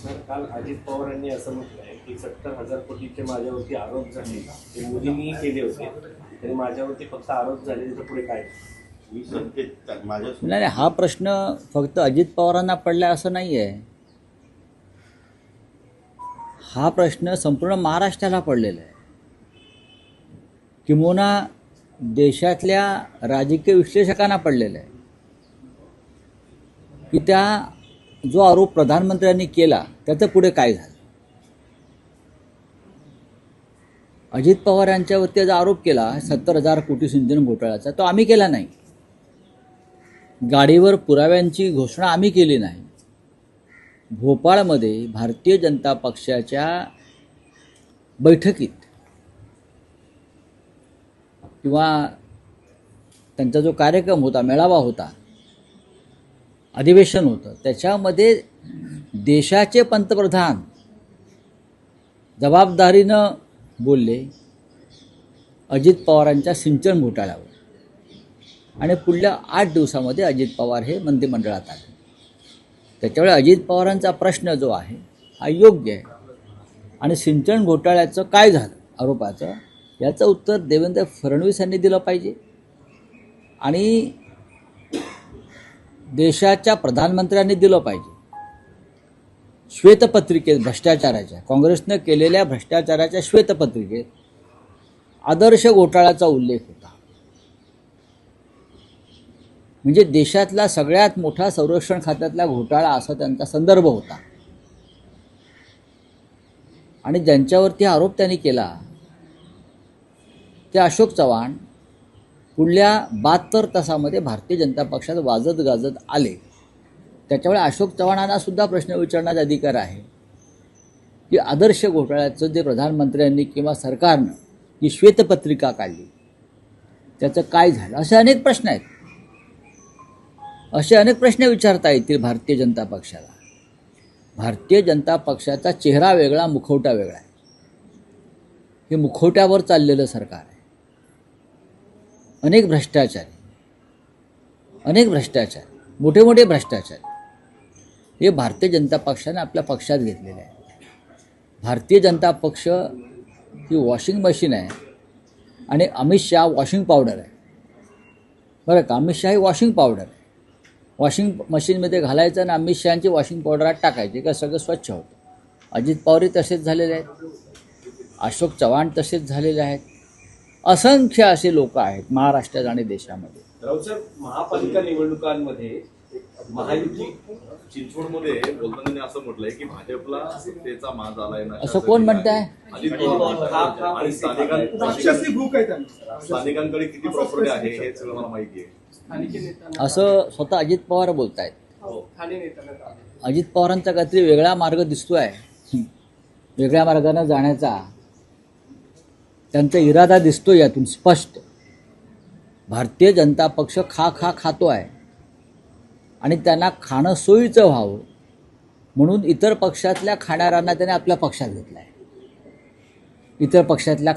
Sir, काल अजित पवार यांनी असं म्हटलंय की 70,000 कोटीचे माझ्यावरती आरोप झाले ते मोदींनी केले होते, तरी माझ्यावरती फक्त आरोप झाले, त्याच्या पुढे काय? नाही नाही, हा प्रश्न फक्त अजित पवारांना पडला असं नाही आहे. हा प्रश्न संपूर्ण महाराष्ट्राला पडलेला आहे. किंबहुना देशातल्या राजकीय विश्लेषकांना पडलेला आहे की त्या जो आरोप प्रधानमंत्र्यांनी केला त्याचं पुढे काय झालं. अजित पवार यांच्यावरती जो आरोप केला 70,000 कोटी सिंचन घोटाळ्याचा, तो आम्ही केला नाही. गाडीवर पुराव्यांची घोषणा आम्ही केली नाही. भोपाळमध्ये भारतीय जनता पक्षाच्या बैठकीत किंवा त्यांचा जो कार्यक्रम होता, मेळावा होता, अधिवेशन होतं, त्याच्यामध्ये देशाचे पंतप्रधान जबाबदारीनं बोलले अजित पवारांच्या सिंचन घोटाळ्यावर, आणि पुढल्या 8 दिवसामध्ये अजित पवार हे मंत्रिमंडळात आले. त्याच्यामुळे अजित पवारांचा प्रश्न जो आहे हा योग्य आहे. आणि सिंचन घोटाळ्याचं काय झालं आरोपाचं, याचं उत्तर देवेंद्र फडणवीस यांनी दिलं पाहिजे. आणि देशाच्या प्रधानमंत्र्यांनी दिलं पाहिजे. श्वेतपत्रिकेत भ्रष्टाचाराच्या, काँग्रेसनं केलेल्या भ्रष्टाचाराच्या श्वेतपत्रिकेत आदर्श घोटाळ्याचा उल्लेख होता. म्हणजे देशातला सगळ्यात मोठा संरक्षण खात्यातला घोटाळा असा त्यांचा संदर्भ होता. आणि ज्यांच्यावरती आरोप त्यांनी केला ते अशोक चव्हाण पुढल्या 72 तासामध्ये भारतीय जनता पक्षात वाजत गाजत आले. त्याच्यामुळे अशोक चव्हाणांना सुद्धा प्रश्न विचारण्याचा अधिकार आहे की आदर्श घोटाळ्याचं जे प्रधानमंत्र्यांनी किंवा सरकारनं जी श्वेतपत्रिका काढली त्याचं काय झालं. असे अनेक प्रश्न आहेत. असे अनेक प्रश्न विचारता येतील भारतीय जनता पक्षाला. भारतीय जनता पक्षाचा चेहरा वेगळा, मुखवटा वेगळा आहे. हे मुखवट्यावर चाललेलं सरकार आहे. अनेक भ्रष्टाचार, मोठे मोठे भ्रष्टाचार हे भारतीय जनता पक्षाने आपल्या पक्षात घेतलेले आहे. भारतीय जनता पक्ष ही वॉशिंग मशीन आहे आणि अमित शहा वॉशिंग पावडर आहे. बरं का, अमित शहा ही वॉशिंग पावडर आहे. वॉशिंग मशीनमध्ये घालायचं आणि अमित शहाची वॉशिंग पावडरात टाकायचे का सगळं स्वच्छ होतं. अजित पवारही तसेच झालेले आहेत. अशोक चव्हाण तसेच झालेले आहेत. असंख्य असे लोक आहेत महाराष्ट्रात आणि देशामध्ये. राऊसाहेब, महापालिका निवडणुकांमध्ये महायुती चिंचवडमध्ये बोलताना असं म्हटलंय की भाजपला सत्तेचा माज आलाय ना, असं कोण म्हणताय? अजित पवार आणि स्थानिकांकडे किती प्रॉपर्टी आहे हे सगळं मला माहिती आहे. असं स्वतः अजित पवार बोलतायत. अजित पवारांचा काहीतरी वेगळा मार्ग दिसतोय, वेगळ्या मार्गाने जाण्याचा त्यांचा इरादा दिसतो यातून स्पष्ट. भारतीय जनता पक्ष खातो आहे आणि त्यांना खाणं सोयीचं व्हावं म्हणून इतर पक्षातल्या खाणाऱ्यांना त्याने आपल्या पक्षात घेतलं आहे. इतर पक्षातल्या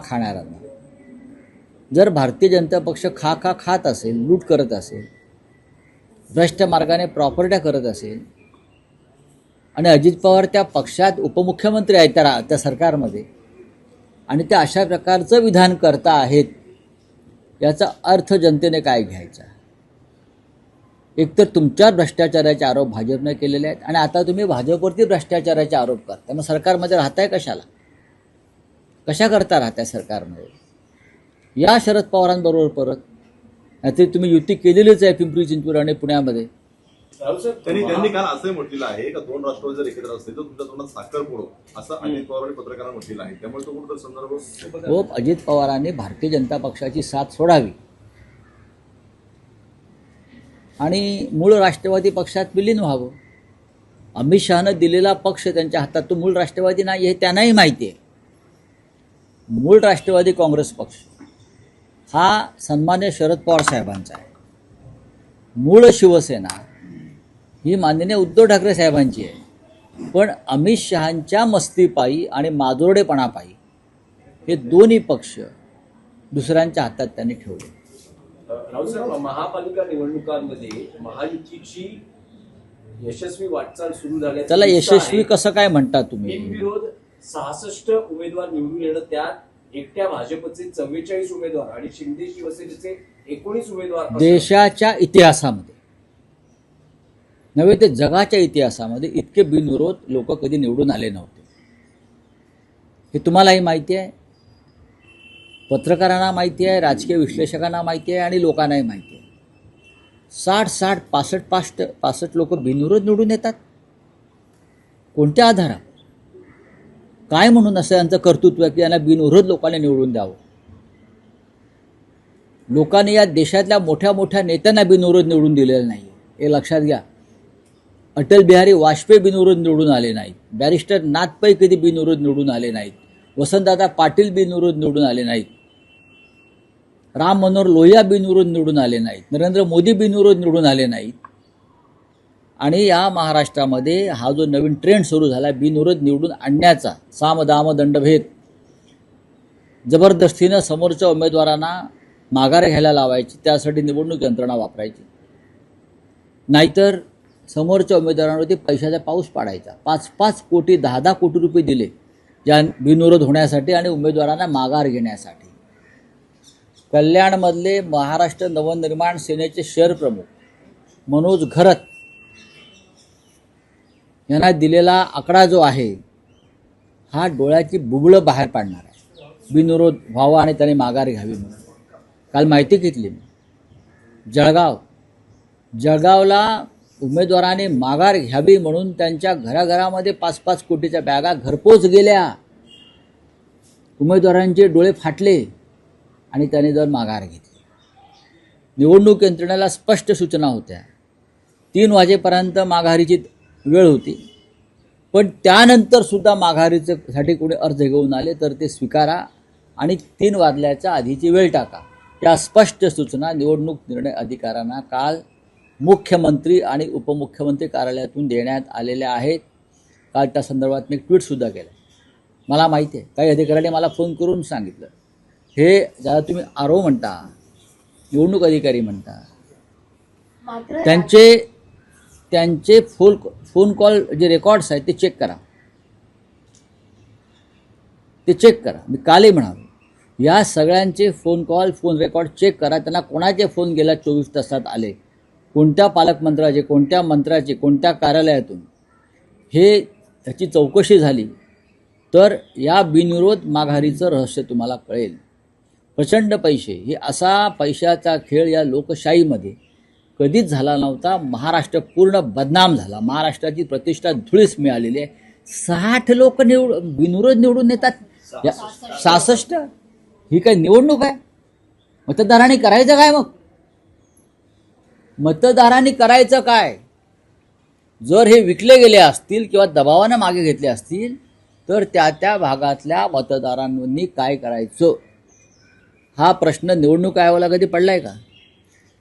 खाणाऱ्यांना. जर भारतीय जनता पक्ष खात असेल, लूट करत असेल, भ्रष्ट मार्गाने प्रॉपर्ट्या करत असेल आणि अजित पवार त्या पक्षात उपमुख्यमंत्री आहेत त्या सरकारमध्ये आणि ते अशा प्रकारचं विधान करता आहेत, याचा अर्थ जनतेने काय घ्यायचा? एकतर तुमच्यावर भ्रष्टाचाराचे आरोप भाजपने केलेले आहेत आणि आता तुम्ही भाजपवरती भ्रष्टाचाराचे आरोप करता. मग सरकारमध्ये राहताय कशाला? कशा करता राहताय सरकारमध्ये? या शरद पवारांबरोबर परत, नाहीतरी तुम्ही युती केलेलीच आहे पिंपरी चिंचवड आणि पुण्यामध्ये. त्यांनी काल असंही म्हटलेलं आहे का 2 राष्ट्रवादी जर एकत्र असतील तर तुमच्या तोंडात साखर फोडो, असं अजित पवारांनी पत्रकारांना म्हटलेलं आहे. त्यामुळे तो कुठं संदर्भ हो, अजित पवारांनी भारतीय जनता पक्षाची साथ सोडावी आणि मूळ राष्ट्रवादी पक्षात विलीन व्हावं. अमित शहानं दिलेला पक्ष त्यांच्या हातात तो मूळ राष्ट्रवादी नाही हे त्यांनाही माहिती आहे. मूळ राष्ट्रवादी काँग्रेस पक्ष हा सन्मान्य शरद पवार साहेबांचा आहे. मूळ शिवसेना ही माननीय उद्धव ठाकरे साहेबांची आहे. पण अमित शहांच्या मस्तीपायी आणि माजोरडेपणापायी हे दोन्ही पक्ष दुसऱ्यांच्या हातात त्यांनी ठेवले. राऊसाहेब, महापालिका निवडणुकांमध्ये महायुतीची यशस्वी वाटचाल सुरू झाली. त्याला यशस्वी कसं काय म्हणता तुम्ही? बिनविरोध 66 उमेदवार निवडून येणं, त्यात एकट्या भाजपचे 44 उमेदवार आणि शिंदे शिवसेनेचे 19 उमेदवार असं. देशाच्या इतिहासामध्ये नव्हे ते जगाच्या इतिहासामध्ये इतके बिनविरोध लोक कधी निवडून आले नव्हते. हे तुम्हालाही माहिती आहे, पत्रकारांना माहिती आहे, राजकीय विश्लेषकांना माहिती आहे आणि लोकांनाही माहिती आहे. 60, 65 लोक बिनविरोध निवडून येतात. कोणत्या आधारावर? काय म्हणून असं यांचं कर्तृत्व आहे की यांना बिनविरोध लोकांनी निवडून द्यावं? लोकांनी या देशातल्या मोठ्या मोठ्या नेत्यांना बिनविरोध निवडून दिलेलं नाही, हे लक्षात घ्या. अटल बिहारी वाजपेयी बिनविरोध निवडून आले नाहीत, बॅरिस्टर नाथ पै कधी बिनविरोध निवडून आले नाहीत, वसंतदादा पाटील बिनविरोध निवडून आले नाहीत, राम मनोहर लोहिया बिनविरोध निवडून आले नाहीत, नरेंद्र मोदी बिनविरोध निवडून आले नाहीत. आणि या महाराष्ट्रामध्ये हा जो नवीन ट्रेंड सुरू झाला बिनविरोध निवडून आणण्याचा, साम दाम दंडभेद, जबरदस्तीनं समोरच्या उमेदवारांना माघार घ्यायला लावायची, त्यासाठी निवडणूक यंत्रणा वापरायची, नाहीतर समोरच्या उमेदवारांवरती पैशाचा पाऊस पाडायचा. 5 कोटी 10 कोटी रुपये दिले या बिनविरोध होण्यासाठी आणि उमेदवारांना माघार घेण्यासाठी. कल्याणमधले महाराष्ट्र नवनिर्माण सेनेचे शहर प्रमुख मनोज घरत यांना दिलेला आकडा जो आहे हा डोळ्याची बुबळं बाहेर पाडणार आहे. बिनविरोध व्हावा आणि त्याने माघार घ्यावी म्हणून काल माहिती घेतली मी. जळगावला उमेदवाराने माघार घ्यावी म्हणून त्यांच्या घराघरामध्ये 5 कोटीच्या बॅगा घरपोच गेल्या. उमेदवारांचे डोळे फाटले आणि त्याने जर माघार घेतली. निवडणूक यंत्रणेला स्पष्ट सूचना होत्या. 3 वाजेपर्यंत माघारीची वेळ होती, पण त्यानंतर सुद्धा माघारीसाठी कोणी अर्ज घेऊन आले तर ते स्वीकारा आणि 3 वाजल्याच्या आधीची वेळ टाका. या स्पष्ट सूचना निवडणूक निर्णय अधिकाऱ्यांना काल मुख्यमंत्री आणि उपमुख्यमंत्री कार्यालयातून देण्यात आलेल्या आहेत. काल त्या संदर्भात मी ट्विटसुद्धा केलं. मला माहिती आहे काही अधिकाऱ्यांनी मला फोन करून सांगितलं, हे ज्याला तुम्ही आरो म्हणता, निवडणूक अधिकारी म्हणता, त्यांचे फोन कॉल जे रेकॉर्ड्स आहेत ते चेक करा. मी कालही म्हणालो, या सगळ्यांचे phone call, phone record check करा. त्यांना कोणाचे फोन गेल्या 24 तासात आले, कोणत्या पालकमंत्र्याचे, कोणत्या मंत्र्याचे, कोणत्या कार्यालयातून, हे त्याची चौकशी झाली तर या बिनविरोध माघारीचं रहस्य तुम्हाला कळेल. प्रचंड पैसे, हे असा पैशाचा खेळ या लोकशाहीमध्ये कधीच झाला नव्हता. महाराष्ट्र पूर्ण बदनाम झाला, महाराष्ट्राची प्रतिष्ठा धुळीस मिळालेली आहे. 60 लोक बिनविरोध निवडून येतात. 66 ही काय निवडणूक आहे? मतदारांनी करायचं काय? मग मतदारांनी करायचं काय? जर हे विकले गेले असतील किंवा दबावानं मागे घेतले असतील तर त्या भागातल्या मतदारांनी काय करायचं हा प्रश्न निवडणूक आयोगाला कधी पडलाय का?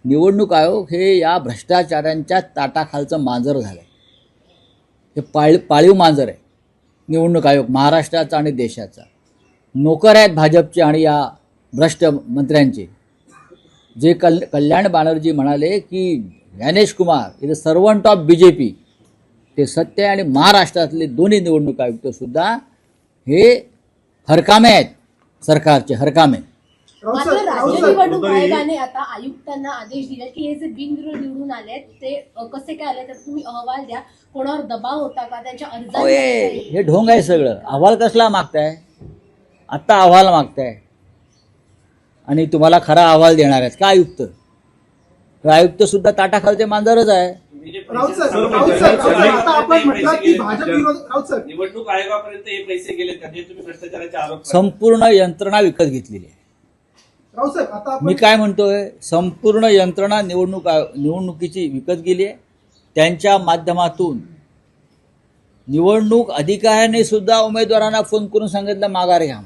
निवडणूक आयोग हे या भ्रष्टाचारांच्या ताटाखालचं मांजर झालं. हे पाळीव मांजर आहे निवडणूक आयोग, महाराष्ट्राचा आणि देशाचा. नोकर आहेत भाजपचे आणि या भ्रष्ट मंत्र्यांचे. जे कल्याण बॅनर्जी म्हणाले की Gyanesh Kumar is a servant of BJP, ते सत्य आहे. आणि महाराष्ट्रातले दोन्ही निवडणूक आयुक्तसुद्धा हे हरकामे आहेत, सरकारचे हरकामे. मात्र राज्य निवडणूक आयोगाने आता आयुक्तांना आदेश दिले की हे जे बिनविरोध निवडून आले ते कसे काय आले तर तुम्ही अहवाल द्या. कोणावर दबाव होता का त्यांच्या अर्जावर? हे ढोंग आहे सगळं. अहवाल कसला मागताय? आत्ता अहवाल मागताय आणि तुम्हाला खरा अहवाल देणार आहेत का आयुक्त? आयुक्त सुद्धा ताटाखालचे मांजरच आहे. निवडणूक आयोगापर्यंत हे पैसे गेले त्याने तुम्ही भ्रष्टाचाराचे आरोप. संपूर्ण यंत्रणा विकत घेतलेली आहे. मी काय म्हणतोय, संपूर्ण यंत्रणा निवडणुकीची विकत गेली आहे. त्यांच्या माध्यमातून निवडणूक अधिकाऱ्यांनी सुद्धा उमेदवारांना फोन करून सांगितलं माघार घ्या.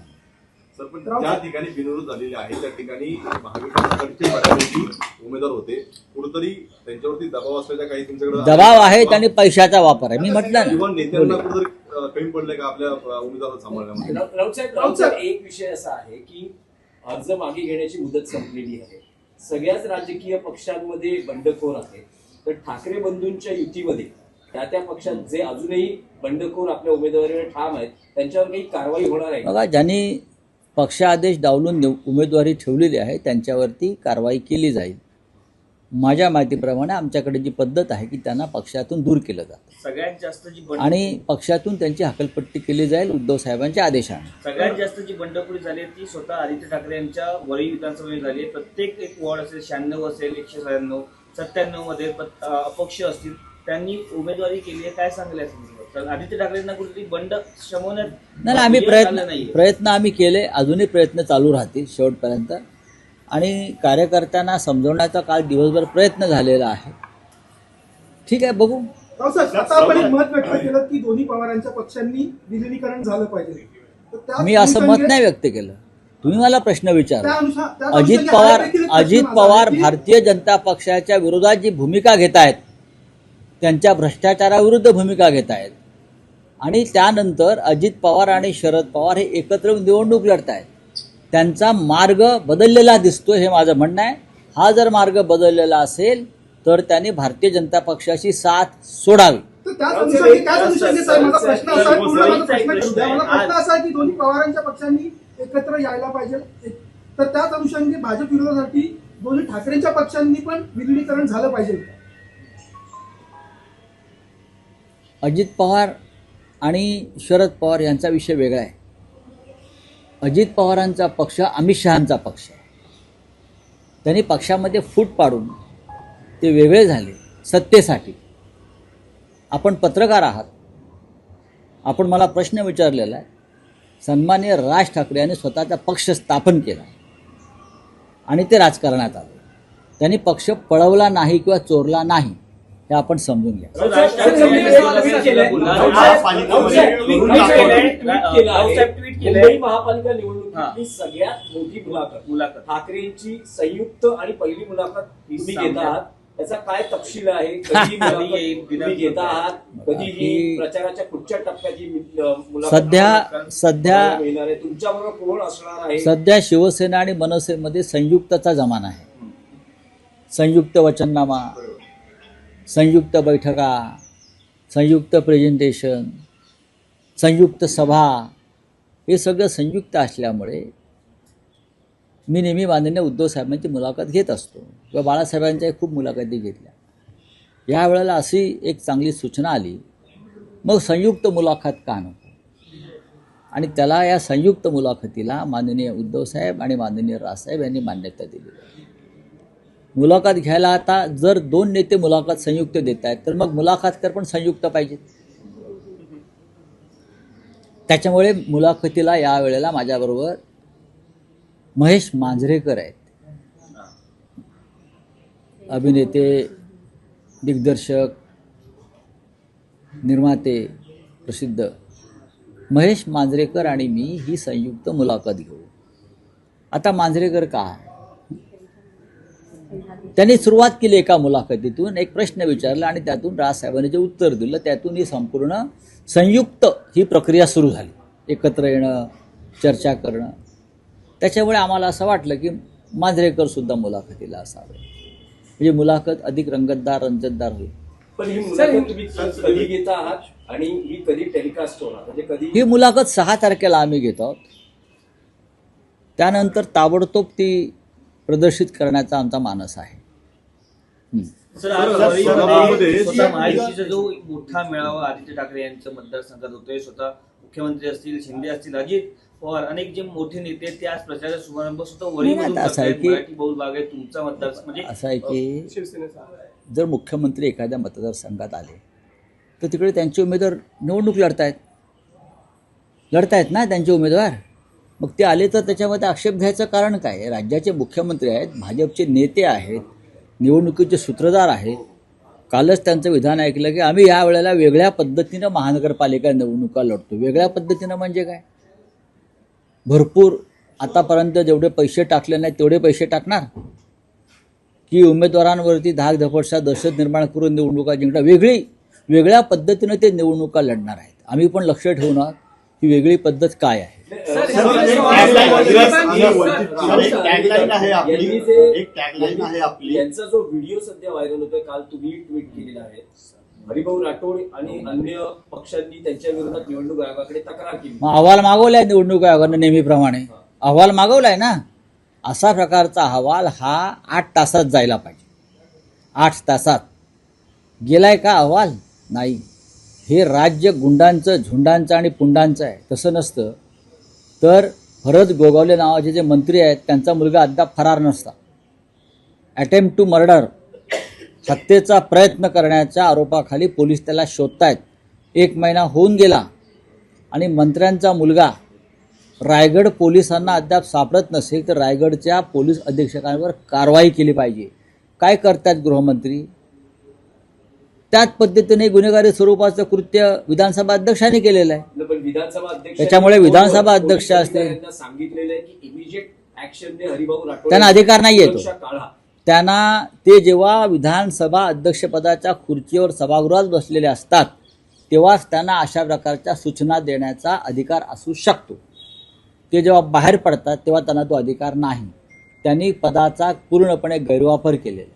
सर, पण ज्या ठिकाणी बिनविरोध झालेले आहे त्या ठिकाणी महाविकास आघाडीचे बऱ्यापैकी उमेदवार होते. कुठेतरी त्यांच्यावरती दबाव असल्याच्या काही तुमच्याकडे दबाव आहे आणि पैशाचा वापर आहे. मी म्हटलं किंवा नेत्यांना कुठेतरी कमी पडले का आपल्या उमेदवाराला सांभाळण्यामध्ये? राऊत साहेब, एक विषय असा आहे की अर्ज मागे घेण्याची मुदत संपलेली आहे. सगळ्याच राजकीय पक्षांमध्ये बंडखोर आहे. तर ठाकरे बंधूंच्या युतीमध्ये त्या पक्षात जे अजूनही बंडखोर आपल्या उमेदवारीवर ठाम आहेत त्यांच्यावर काही कारवाई होणार आहे का? बघा, ज्यांनी पक्षादेश डावलून उमेदवारी ठेवलेली आहे त्यांच्यावरती कारवाई केली जाईल. माझ्या माहितीप्रमाणे आमच्याकडे जी पद्धत आहे की त्यांना पक्षातून दूर केलं जातं सगळ्यात जास्त जी आणि पक्षातून त्यांची हकलपट्टी केली जाईल उद्धव साहेबांच्या आदेशाने. सगळ्यात जास्त जी बंडखोरी झाली आहे ती स्वतः आदित्य ठाकरे यांच्या वरळी विधानसभेत झाली आहे. प्रत्येक एक वॉर्ड असेल, 96 असेल, 196, 97 मध्ये अपक्ष असतील, त्यांनी उमेदवारी केली आहे. काय सांगेल या संदर्भात? आदित्य ठाकरेंना कुठेतरी बंड शमवण्यात नाही, आम्ही यश आलं नाहीये. प्रयत्न आम्ही केले, अजूनही प्रयत्न चालू राहतील शेवटपर्यंत. आणि कार्यकर्त्यांना समजवण्याचा काल दिवसभर प्रयत्न झालेला आहे. ठीक आहे, बघू. आता आपण एक मत व्यक्त केलं की दोन्ही पवारांच्या पक्षांनी विलिनीकरण झालं पाहिजे. तर त्या मी असं मत अनुषंगाने- नाही व्यक्त केलं. तुम्ही मला प्रश्न विचारला. त्या अनुषंगाने अजित हा पवार देखील एक प्रश्न अजित माझा पवार आहे की भारतीय जनता पक्षाच्या विरोधात जी भूमिका घेत आहेत, त्यांच्या भ्रष्टाचाराविरुद्ध भूमिका घेत आहेत आणि त्यानंतर अजित पवार आणि शरद पवार हे एकत्र निवडणूक लढत आहेत. त्यांचा मार्ग बदललेला दिसतो, हे माझं म्हणणं आहे. हा जर मार्ग बदललेला असेल तर त्यांनी भारतीय जनता पक्षाची साथ सोडावी. तर त्याच अनुषंगाने साहेब, माझा प्रश्न असा आहे, पूर्ण माझा प्रश्न करू द्या. मला प्रश्न असा आहे की दोन्ही पवारांच्या पक्षांनी एकत्र यायला पाहिजे. तर त्याच अनुषंगाने भाजप विरोधासाठी दोन्ही ठाकरेंच्या पक्षांनी पण विलिनीकरण झालं पाहिजे. अजित पवार आणि शरद पवार यांचा विषय वेगळा आहे. अजित पवारांचा पक्ष अमित शहांचा पक्ष आहे. त्यांनी पक्षामध्ये फूट पाडून ते वेगळे झाले सत्तेसाठी. आपण पत्रकार आहात, आपण मला प्रश्न विचारलेला आहे. सन्माननीय राज ठाकरे यांनी स्वतःचा पक्ष स्थापन केला आणि ते राजकारणात आले. त्यांनी पक्ष पळवला नाही किंवा चोरला नाही, हे आपण समजून घ्या. मुंबई महापालिका निवडणुकीतली सगळ्यात मोठी मुलाखत ठाकरेंची संयुक्त आणि पहिली मुलाखत तुम्ही घेत आहात. त्याचा काय तपशील आहे? कधी मुलाखत तुम्ही घेत आहात? कधी ही प्रचाराच्या पुढच्या टप्प्याची मुलाखत सध्या मिळणार आहे? तुमच्याबरोबर कोण असणार आहे? सध्या शिवसेना आणि मनसेमध्ये संयुक्तचा जमाना आहे. संयुक्त वचननामा, संयुक्त बैठका, संयुक्त प्रेझेंटेशन, संयुक्त सभा, हे सगळं संयुक्त असल्यामुळे मी नेहमी माननीय उद्धव साहेबांची मुलाखत घेत असतो किंवा बाळासाहेबांच्याही खूप मुलाखती घेतल्या. या वेळेला अशी एक चांगली सूचना आली, मग संयुक्त मुलाखत का नको? आणि त्याला या संयुक्त मुलाखतीला माननीय उद्धव साहेब आणि माननीय राजसाहेब यांनी मान्यता दिली. मुलाखत घ्यायला आता जर दोन नेते मुलाखत संयुक्त देत आहेत तर मग मुलाखतकर पण संयुक्त पाहिजेत. त्याच्यामुळे मुलाखतीला या वेळेला माझ्याबरोबर महेश मांजरेकर आहेत. अभिनेते, दिग्दर्शक, निर्माते प्रसिद्ध महेश मांजरेकर आणि मी ही संयुक्त मुलाखत घेऊ. आता मांजरेकर का? त्यांनी सुरुवात केली एका मुलाखतीतून, एक प्रश्न विचारला आणि त्यातून राजसाहेबांनी जे उत्तर दिलं त्यातून ही संपूर्ण संयुक्त ही प्रक्रिया सुरू झाली. एकत्र येणं, चर्चा करणं. त्याच्यामुळे आम्हाला असं वाटलं की मांजरेकरसुद्धा मुलाखतीला असावे, म्हणजे मुलाखत अधिक रंगतदार, रंजतदार होईल. पण ही मुलाखत तुम्ही कधी घेता आहात आणि ही कधी टेलिकास्ट होणार? म्हणजे कधी ही मुलाखत 6 तारखेला आम्ही घेतो आहोत. त्यानंतर ताबडतोब ती प्रदर्शित करण्याचा आमचा मानस आहे. सर, आज वरळीमध्ये स्वतः महायुतीचा जो मोठा मेळावा आदित्य ठाकरे यांच्या मतदारसंघात होतोय, स्वतः मुख्यमंत्री असतील, शिंदे असतील, अजित पवार, अनेक जे मोठे नेते आहेत ते आज प्रचाराचा शुभारंभ स्वतः वरळीमधून असं आहे करतायत. की- मराठी बहुल भाग आहे तुमचा मतदारसंघ, म्हणजे असं आहे की जर मुख्यमंत्री एखाद्या मतदारसंघात आले तर तिकडे त्यांचे उमेदवार निवडणूक लढतायत ना त्यांचे उमेदवार. मग ते आले तर त्याच्यामध्ये आक्षेप घ्यायचं कारण काय? राज्याचे मुख्यमंत्री आहेत, भाजपचे नेते आहेत, निवडणुकीचे सूत्रधार आहेत. कालच त्यांचं विधान ऐकलं की आम्ही या वेळेला वेगळ्या पद्धतीनं महानगरपालिका निवडणुका लढतो. वेगळ्या पद्धतीनं म्हणजे काय? भरपूर आतापर्यंत जेवढे पैसे टाकले नाहीत तेवढे पैसे टाकणार की उमेदवारांवरती धाकधपटशा दहशत निर्माण करून निवडणुका जिंकणार? वेगळ्या पद्धतीनं ते निवडणुका लढणार आहेत. आम्ही पण लक्ष ठेवणार ही वेगळी पद्धत काय आहे. यांचा जो व्हिडिओ सध्या व्हायरल होतोय, काल तुम्ही ट्विट केलेला आहे, हरिभाऊ राठोड आणि अन्य पक्षांनी त्यांच्या विरोधात निवडणूक आयोगाकडे तक्रार केली. मग अहवाल मागवलाय निवडणूक आयोगानं नेहमीप्रमाणे. अहवाल मागवलाय ना. असा प्रकारचा अहवाल हा 8 तासात जायला पाहिजे. 8 तासात गेलाय का अहवाल? नाही. हे राज्य गुंडांचं, झुंडांचं आणि पुंडांचं आहे. तसं नसतं तर भरत गोगावले नावाचे जे मंत्री आहेत त्यांचा मुलगा अद्याप फरार नसता. अटेम्प्ट टू मर्डर, हत्येचा प्रयत्न करण्याच्या आरोपाखाली पोलीस त्याला शोधतायत. 1 महिना होऊन गेला आणि मंत्र्यांचा मुलगा रायगड पोलिसांना अद्याप सापडत नसेल तर रायगडच्या पोलीस अधीक्षकांवर कारवाई केली पाहिजे. काय करतात गृहमंत्री? त्याच पद्धतीने गुन्हेगारी स्वरूपाचं कृत्य विधानसभा अध्यक्षांनी केलेलं आहे. पण विधानसभा अध्यक्ष त्याच्यामुळे विधानसभा अध्यक्ष असते. सांगितलेलं आहे की इमिजिएट ऍक्शनने हरिभाऊ राठोड त्यांना अधिकार नाहीये तो. सुरक्षा काढा. त्यांना ते जेव्हा विधानसभा अध्यक्षपदाच्या खुर्चीवर सभागृहात बसलेले असतात तेव्हाच त्यांना अशा प्रकारच्या सूचना देण्याचा अधिकार असू शकतो. ते जेव्हा बाहेर पडतात तेव्हा त्यांना तो अधिकार नाही. त्यांनी पदाचा पूर्णपणे गैरवापर केलेला.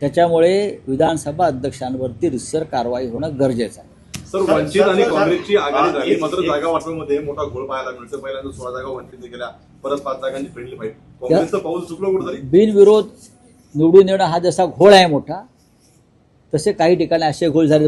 त्याच्यामुळे विधानसभा अध्यक्षांवरती रितसर कारवाई होणं गरजेचं आहे. सर, वंचित आणि काँग्रेसची आघाडी झाली, मात्र जागा वाटपामध्ये मोठा घोळ पाहायला मिळतो. पहिल्यांदा 16 जागा वंचित गेल्या, परत 5 जागांची फेडली पाहिजे. काँग्रेसचं पाऊल चुकलं कुठेतरी. बिनविरोध निवडून येणं हा जसा घोळ आहे मोठा, तसे काही ठिकाणी असे घोळ झाले.